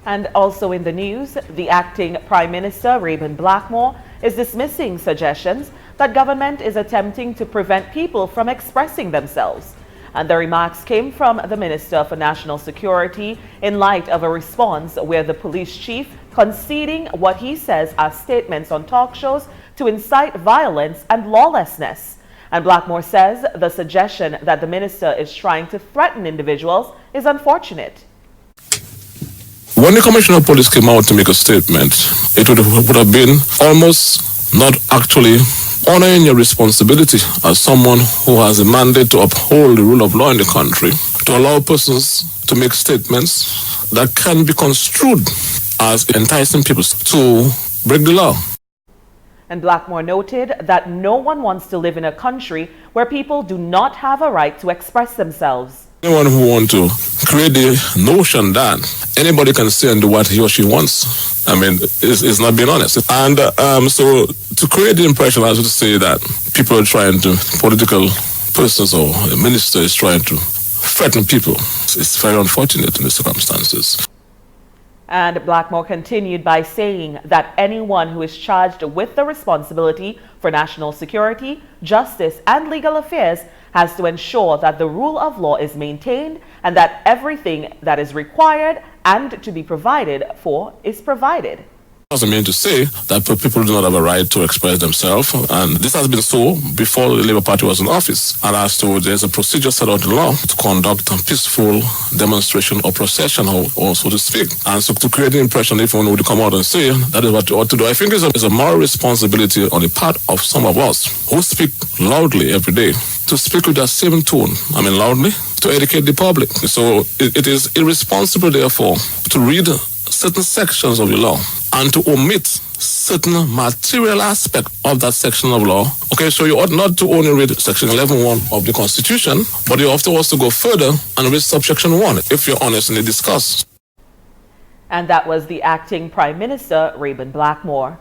And also in the news, the acting Prime Minister, Reuben Blackmore, is dismissing suggestions that government is attempting to prevent people from expressing themselves. And the remarks came from the Minister for National Security in light of a response where the police chief conceding what he says are statements on talk shows to incite violence and lawlessness. And Blackmore says the suggestion that the minister is trying to threaten individuals is unfortunate. When the Commissioner of Police came out to make a statement, it would have been almost not actually honoring your responsibility as someone who has a mandate to uphold the rule of law in the country, to allow persons to make statements that can be construed as enticing people to break the law. And Blackmore noted that no one wants to live in a country where people do not have a right to express themselves. Anyone who wants to create the notion that anybody can say and do what he or she wants, I mean, is not being honest. And so to create the impression, I would say that people are trying to, political persons or the minister is trying to threaten people. It's very unfortunate in the circumstances. And Blackmore continued by saying that anyone who is charged with the responsibility for national security, justice, and legal affairs has to ensure that the rule of law is maintained and that everything that is required and to be provided for is provided. Doesn't mean to say that people do not have a right to express themselves, and this has been so before the Labour Party was in office. And as to there's a procedure set out in the law to conduct a peaceful demonstration or procession, or so to speak. And so to create the impression, if one would come out and say that is what you ought to do, I think it's a moral responsibility on the part of some of us who speak loudly every day to speak with that same tone, loudly, to educate the public. So it is irresponsible, therefore, to read certain sections of the law and to omit certain material aspect of that section of law. Okay, so you ought not to only read section 11.1 of the Constitution, but you have to also go further and read subsection 1 if you're honest in the discuss. And that was the acting Prime Minister, Reuben Blackmore.